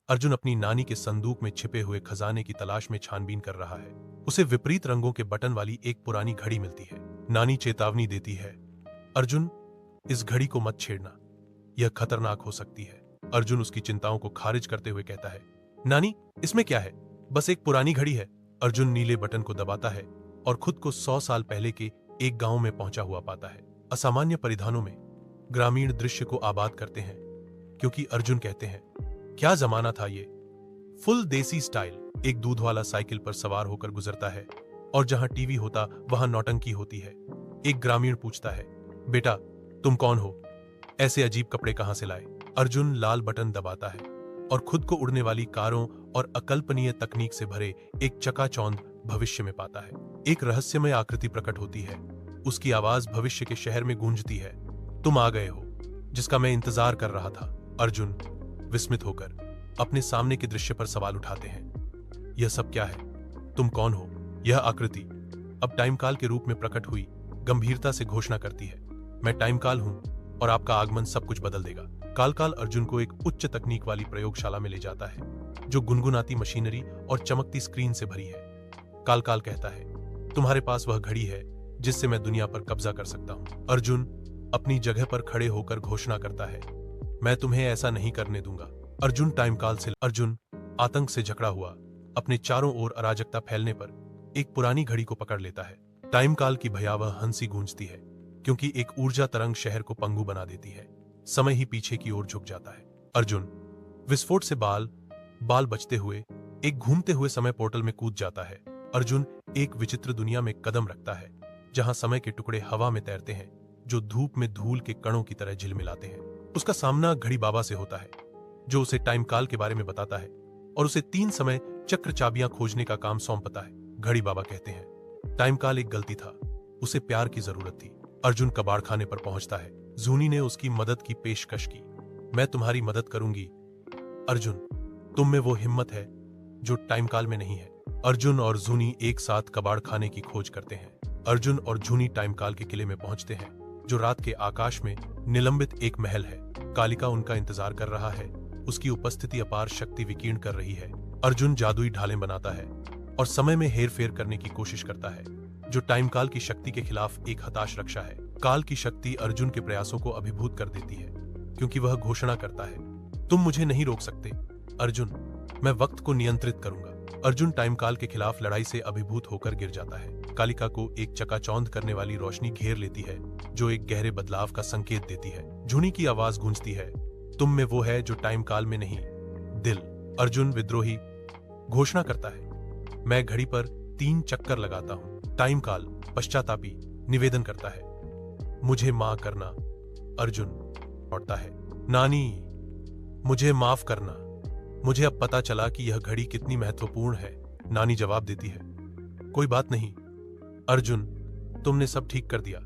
अर्जुन अपनी नानी के संदूक में छिपे हुए खजाने की तलाश में छानबीन कर रहा है। उसे विपरीत रंगों के बटन वाली एक पुरानी घड़ी मिलती है। नानी चेतावनी देती है, अर्जुन, इस घड़ी को मत छेड़ना, यह खतरनाक हो सकती है। अर्जुन उसकी चिंताओं को खारिज करते हुए कहता है, नानी, इसमें क्या है, बस एक पुरानी घड़ी है। अर्जुन नीले बटन को दबाता है और खुद को 100 साल पहले के एक गांव में पहुंचा हुआ पाता है। असामान्य परिधानों में ग्रामीण दृश्य को आबाद करते हैं, क्योंकि अर्जुन कहते हैं, क्या जमाना था ये। फुल देसी स्टाइल। एक दूध वाला साइकिल पर सवार होकर गुजरता है और जहां टीवी होता वहां नौटंकी होती है। एक ग्रामीण पूछता है, बेटा, तुम कौन हो, ऐसे अजीब कपड़े कहां से लाए। अर्जुन लाल बटन दबाता है और खुद को उड़ने वाली कारों और अकल्पनीय तकनीक से भरे एक चकाचौंध भविष्य में पाता है। एक रहस्यमय आकृति प्रकट होती है। उसकी आवाज भविष्य के शहर में गूंजती है, तुम आ गए हो, जिसका मैं इंतजार कर रहा था। अर्जुन विस्मित होकर अपने सामने के दृश्य पर सवाल उठाते हैं, यह सब क्या है, तुम कौन हो। यह आकृति अब टाइम काल के रूप में प्रकट हुई गंभीरता से घोषणा करती है, मैं टाइम काल हूं और आपका आगमन सब कुछ बदल देगा। काल अर्जुन को एक उच्च तकनीक वाली प्रयोगशाला में ले जाता है, जो गुनगुनाती मशीनरी और चमकती स्क्रीन से भरी है। काल कहता है, तुम्हारे पास वह घड़ी है जिससे मैं दुनिया पर कब्जा कर सकता हूं। अर्जुन अपनी जगह पर खड़े होकर घोषणा करता है, मैं तुम्हें ऐसा नहीं करने दूंगा। अर्जुन आतंक से जकड़ा हुआ अपने चारों ओर अराजकता फैलने पर एक पुरानी घड़ी को पकड़ लेता है। टाइम काल की भयावह हंसी गूंजती है, क्योंकि एक ऊर्जा तरंग शहर को पंगु बना देती है। समय ही पीछे की ओर झुक जाता है। अर्जुन विस्फोट से बाल बचते हुए एक घूमते हुए समय पोर्टल में कूद जाता है। अर्जुन एक विचित्र दुनिया में कदम रखता है, जहां समय के टुकड़े हवा में तैरते हैं, जो धूप में धूल के कणों की तरह झिलमिलाते हैं। उसका सामना घड़ी बाबा से होता है, जो उसे टाइम काल के बारे में बताता है और उसे 3 समय चक्र चाबियां खोजने का काम सौंपता है। घड़ी बाबा कहते हैं, टाइम काल एक गलती था, उसे प्यार की जरूरत थी। अर्जुन कबाड़ खाने पर पहुंचता है। जूनी ने उसकी मदद की पेशकश की, मैं तुम्हारी मदद करूंगी। अर्जुन, तुम में वो हिम्मत है जो टाइम काल में नहीं है। अर्जुन और जूनी एक साथ कबाड़ खाने की खोज करते हैं। अर्जुन और जूनी टाइम काल के किले में पहुंचते हैं, जो रात के आकाश में निलंबित एक महल है। कालिका उनका इंतजार कर रहा है, उसकी उपस्थिति अपार शक्ति विकीर्ण कर रही है। अर्जुन जादुई ढालें बनाता है और समय में हेरफेर करने की कोशिश करता है, जो टाइम काल की शक्ति के खिलाफ एक हताश रक्षा है। काल की शक्ति अर्जुन के प्रयासों को अभिभूत कर देती है, क्योंकि वह घोषणा करता है, तुम मुझे नहीं रोक सकते अर्जुन, मैं वक्त को नियंत्रित करूंगा। अर्जुन टाइम काल के खिलाफ लड़ाई से अभिभूत होकर गिर जाता है। कालिका को एक चकाचौंध करने वाली रोशनी घेर लेती है, जो एक गहरे बदलाव का संकेत देती है। जूनी की आवाज गूंजती है, तुम में वो है जो टाइम काल में नहीं, दिल। अर्जुन विद्रोही घोषणा करता है, मैं घड़ी पर 3 चक्कर लगाता हूं। टाइम काल पश्चातापी निवेदन करता है, मुझे मां करना। अर्जुन लौटता है, नानी, मुझे माफ करना, मुझे अब पता चला कि यह घड़ी कितनी महत्वपूर्ण है। नानी जवाब देती है, कोई बात नहीं अर्जुन, तुमने सब ठीक कर दिया।